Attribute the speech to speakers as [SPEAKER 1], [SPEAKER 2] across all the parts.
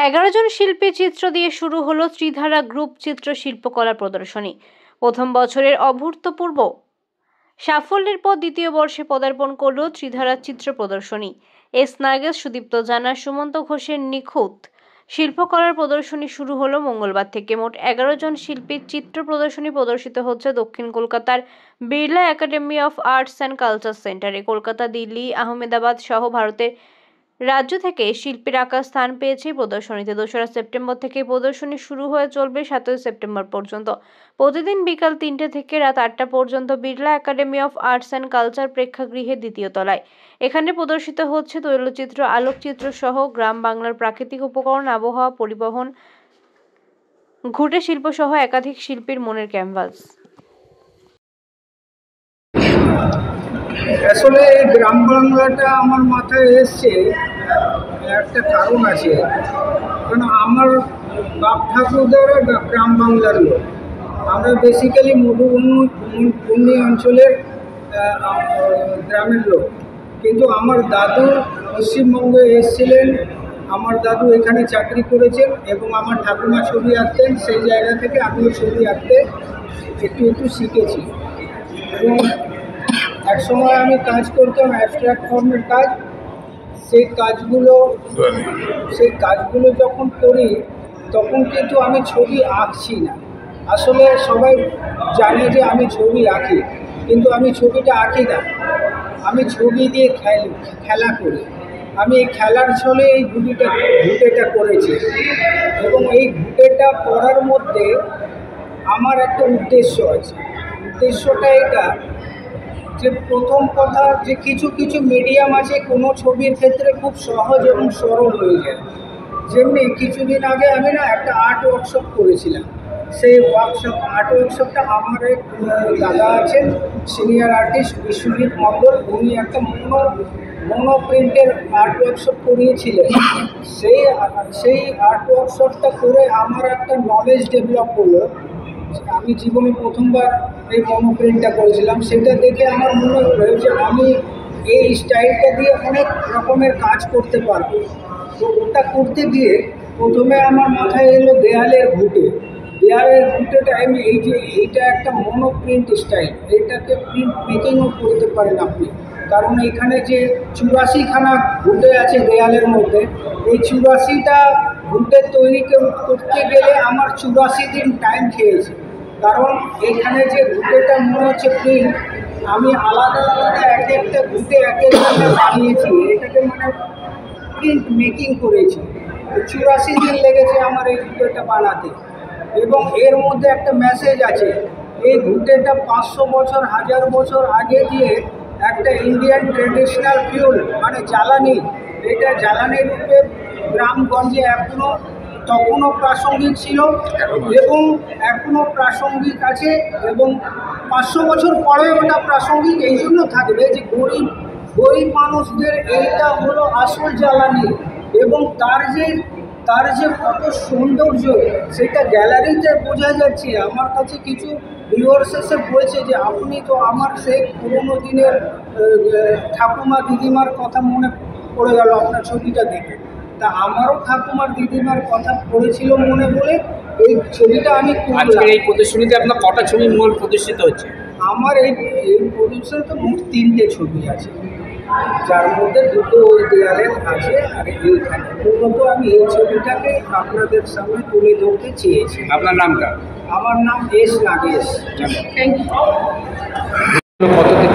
[SPEAKER 1] 11 জন শিল্পী চিত্র দিয়ে শুরু হলো ত্রিধারা গ্রুপ চিত্র শিল্পকলা প্রদর্শনী। প্রথম বছরের অভূতপূর্ব সাফল্যের পর দ্বিতীয় বর্ষে পদার্পণ করল ত্রিধারা চিত্র প্রদর্শনী। এস নাগেশ, সুদীপ্ত জানা, সুমন্ত ঘোষের নিখুঁত শিল্পকলার প্রদর্শনী শুরু হলো মঙ্গলবার থেকে। মোট 11 জন শিল্পীর চিত্র প্রদর্শনী প্রদর্শিত হচ্ছে দক্ষিণ কলকাতার Birla academy of arts and culture সেন্টারে। কলকাতা, দিল্লি, আহমেদাবাদ সহ ভারতের রাজ্য থেকে শিল্পীর আঁকা স্থান পেয়েছে প্রদর্শনীতে। 2রা সেপ্টেম্বর থেকে প্রদর্শনী শুরু হয়ে চলবে 7ই সেপ্টেম্বর পর্যন্ত। প্রতিদিন বিকাল 3টে থেকে রাত 8টা পর্যন্ত Birla academy of arts and culture প্রেক্ষাগৃহের দ্বিতীয় তলায়। এখানে প্রদর্শিত হচ্ছে তৈলচিত্র, আলোকচিত্র সহ গ্রাম বাংলার প্রাকৃতিক উপকরণ, আবহাওয়া, পরিবহন, ঘুঁটে শিল্প সহ একাধিক শিল্পীর মনের ক্যানভাস।
[SPEAKER 2] আসলে এই গ্রাম বাংলাটা আমার মাথায় এসছে একটা কারণ আছে, কারণ আমার বাপ ঠাকুরদারা গ্রাম বাংলার লোক। আমরা বেসিক্যালি মধুবনী অঞ্চলের গ্রামের লোক, কিন্তু আমার দাদু পশ্চিমবঙ্গে এসেছিলেন। আমার দাদু এখানে চাকরি করেছেন এবং আমার ঠাকুমা ছবি আঁকতেন। সেই জায়গা থেকে আমিও ছবি আঁকতে একটু একটু শিখেছি এবং এক সময় আমি কাজ করতাম অ্যাবস্ট্রাক্ট ফর্মের কাজ। সেই কাজগুলো যখন করি তখন কিন্তু আমি ছবি আঁকছি না। আসলে সবাই জানে যে আমি ছবি আঁকি, কিন্তু আমি ছবিটা আঁকি না, আমি ছবি দিয়ে খেলা করি। আমি এই খেলার ছলে এই ঘুঁটেটা করেছি এবং এই ঘুঁটেটা করার মধ্যে আমার একটা উদ্দেশ্য আছে। উদ্দেশ্যটা এটা যে প্রথম কথা যে কিছু কিছু মিডিয়াম আছে কোনো ছবির ক্ষেত্রে খুব সহজ এবং সরল হয়ে যায়। যেমনি কিছুদিন আগে আমি একটা আর্ট ওয়ার্কশপ করেছিলাম। সেই আর্ট ওয়ার্কশপটা আমার এক দাদা আছেন, সিনিয়র আর্টিস্ট বিশ্বজিৎ মণ্ডল, উনি একটা মনো প্রিন্টের আর্ট ওয়ার্কশপ করিয়েছিলেন। সেই আর্ট ওয়ার্কশপটা করে আমার একটা নলেজ ডেভেলপ হলো। আমি জীবনে প্রথমবার এই মনো প্রিন্টটা করেছিলাম। সেটা দেখে আমার মনে হলো যে আমি এই স্টাইলটা দিয়ে অনেক রকমের কাজ করতে পারবো। তো ওটা করতে গিয়ে প্রথমে আমার মাথায় এলো দেয়ালের ঘুঁটেটা আমি এইটা একটা মনো প্রিন্ট স্টাইল, এটাকে প্রিন্ট মেকিংও করতে পারেন আপনি। কারণ এখানে যে 84খানা ঘুঁটে আছে দেয়ালের মধ্যে, এই 84টা ঘুঁটে তৈরি করতে গেলে আমার 84 দিন টাইম খেয়েছে। কারণ এখানে যে ঘুঁটেটা মনে হচ্ছে প্রিন্ট, আমি আলাদা আলাদা এক একটা ঘুঁটে এক একটা বানিয়েছি, এটাকে মানে প্রিন্ট মেকিং করেছি। 84 দিন লেগেছে আমার এই ঘুঁটেটা বানাতে। এবং এর মধ্যে একটা মেসেজ আছে। এই ঘুঁটেটা 500 বছর 1000 বছর আগে দিয়ে একটা ইন্ডিয়ান ট্রেডিশনাল ফিউল মানে জ্বালানি, এটা জ্বালানি রূপে গ্রামগঞ্জে তখনও প্রাসঙ্গিক ছিল এবং এখনও প্রাসঙ্গিক আছে এবং 500 বছর পরে ওটা প্রাসঙ্গিক এই জন্য থাকবে যে গরিব মানুষদের এইটা হলো আসল জ্বালানি। এবং তার যে কত সৌন্দর্য সেটা গ্যালারিতে বোঝা যাচ্ছে। আমার কাছে কিছু ভিউয়ার্স এসে বলছে যে আপনি তো আমার সেই পুরোনো দিনের ঠাকুমা দিদিমার কথা মনে পড়ে গেল আপনার ছবিটা দেখে। তা আমারও ঠাকুমার দিদিমার কথা পড়েছিল মনে বলে এই ছবিটা আমি করলাম।
[SPEAKER 3] এই প্রদর্শনীতে আপনার কটা ছবি মূল প্রদর্শিত হচ্ছে?
[SPEAKER 2] আমার এই প্রদর্শনীতে মোট 3টে ছবি আছে, যার মধ্যে 2টো ওই দেয়ালের আছে আর এইখানে। মূলত আমি এই ছবিটাকে আপনাদের সামনে তুলে ধরতে চেয়েছি।
[SPEAKER 3] আপনার নামটা?
[SPEAKER 2] আমার নাম এস নাগেশ।
[SPEAKER 1] Thank you.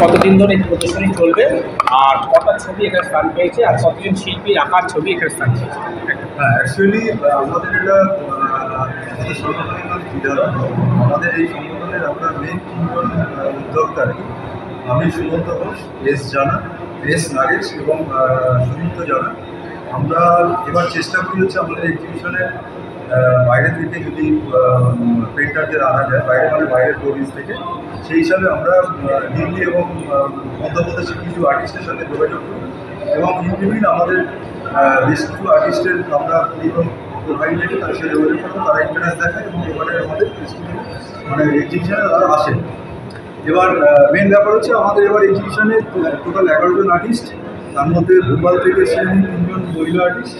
[SPEAKER 3] কতদিন ধরে এই প্রদর্শনী চলবে আর কটা ছবি এখানে স্থান পেয়েছে আর কতজন শিল্পীর আঁকার ছবি এখানে স্থান পেয়েছে?
[SPEAKER 4] হ্যাঁ, অ্যাকচুয়ালি আমাদের এটা আমাদের সংগঠনের নাম ত্রিধারা। আমাদের এই সংগঠনের আমরা মেন 3জন উদ্যোক্তা। আমি সুমন্ত ঘোষ, এস নাগেশ এবং সুদীপ্ত জানা। আমরা এবার চেষ্টা করি হচ্ছে আমাদের এক্সিবিশনের বাইরে থেকে যদি পেন্টারদের আনা যায়, বাইরের প্রভিন্স থেকে, সেই হিসাবে আমরা দিল্লি এবং মধ্যপ্রদেশের কিছু আর্টিস্টের সাথে যোগাযোগ করি এবং ইউনিভিন আমাদের বেশ কিছু আর্টিস্টের আমরা প্রোফাইল রেখে তাদের সাথে যোগাযোগ করবো। তারা ইন্টারেস্ট দেখায় এবং এবারে আমাদের মানে এক্সিবিশনে তারা আসেন। এবার মেন ব্যাপার হচ্ছে আমাদের এবার এক্সিবিশনে টোটাল 11 জন আর্টিস্ট, তার মধ্যে ভোপাল থেকে এসেছেন 3জন মহিলা আর্টিস্ট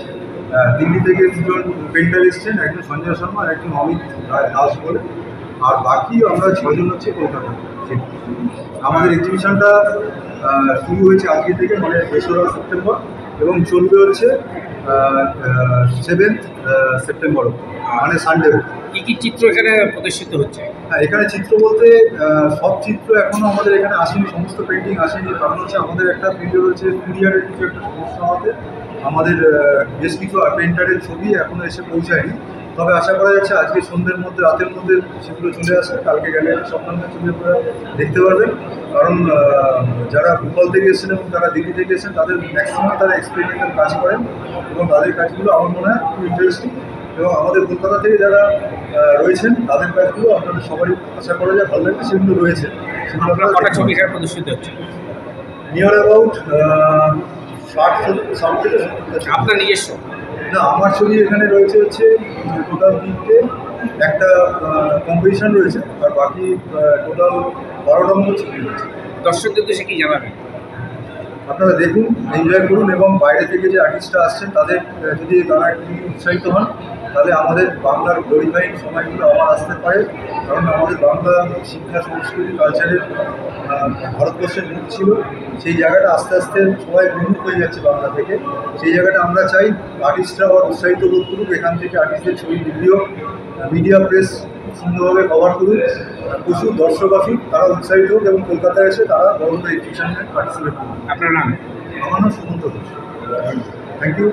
[SPEAKER 4] দিল্লি থেকে দুজন পেন্টার এসছেন, একজন সঞ্জয় শর্মা আর একজন অমিত দাস বলে, আর বাকি আমরা 6 জন হচ্ছে কলকাতা থেকে। আমাদের এক্সিবিশনটা শুরু হয়েছে আজকে থেকে, মানে 2রা সেপ্টেম্বর, এবং চলবে হচ্ছে 7th সেপ্টেম্বর, মানে সানডে।
[SPEAKER 3] কি কি চিত্র এখানে প্রদর্শিত হচ্ছে?
[SPEAKER 4] হ্যাঁ, এখানে চিত্র বলতে সব চিত্র এখনও আমাদের এখানে আসেনি, সমস্ত পেন্টিং আসেনি। কারণ হচ্ছে আমাদের একটা ফিল্ডে রয়েছে কুরিয়ারের কিছু একটা সমস্যা হওয়াতে আমাদের বেশ কিছু পেন্টারের ছবি এখনও এসে পৌঁছায়নি। তবে আশা করা যাচ্ছে আজকে সন্ধ্যের মধ্যে, রাতের মধ্যে সেগুলো চলে আসে। কালকে গ্যালারি সপ্তাহে চলে আপনারা দেখতে পারবেন। কারণ যারা ভোপাল থেকে এসেছেন এবং যারা দিল্লি থেকে এসেছেন তাদের ম্যাক্সিমাম তারা এক্সপেরিমেন্টাল কাজ করেন এবং তাদের কাজগুলো আমার মনে হয় খুব ইন্টারেস্টিং। এবং আমাদের কলকাতা থেকে যারা রয়েছেন তাদের কাজগুলো আপনাদের সবারই আশা করা যায় ভালো লাগবে, সেগুলো রয়েছে। সেগুলো
[SPEAKER 3] আপনার কটা ছবি এখানে প্রদর্শিত হচ্ছে?
[SPEAKER 4] নিয়ার অ্যাবাউট 60 থেকে 70টা।
[SPEAKER 3] আপনার নিজস্ব?
[SPEAKER 4] না, আমার ছবি এখানে রয়েছে হচ্ছে টোটাল 3টে, একটা কম্পিটিশন রয়েছে, আর বাকি টোটাল 12টা মতো ছবি রয়েছে।
[SPEAKER 3] দর্শকদের তো সে কি জানাবেন?
[SPEAKER 4] আপনারা দেখুন, এনজয় করুন, এবং বাইরে থেকে যে আর্টিস্টরা আসছেন তাদের যদি তারা একটু উৎসাহিত হন, তাহলে আমাদের বাংলার গ্লোরিফাইং সময়গুলো আবার আসতে পারে। কারণ আমাদের বাংলা শিক্ষা, সংস্কৃতি, কালচারের ভারতবর্ষের মুখ ছিল, সেই জায়গাটা আস্তে আস্তে সবাই বিমুখ হয়ে যাচ্ছে বাংলা থেকে। সেই জায়গাটা আমরা চাই আর্টিস্টরা আবার উৎসাহিত বোধ করুক, এখান থেকে আর্টিস্টদের ছবি ভিডিও মিডিয়া প্রেস সুন্দরভাবে কভার করুক, প্রচুর দর্শক আসুক, তারা উৎসাহিত হোক এবং কলকাতায় এসে তারা বড় বড় এক্সিবিশনে পার্টিসিপেট করুক।
[SPEAKER 3] আপনার নাম?
[SPEAKER 4] আমার নাম সুমন্ত ঘোষ। Thank you.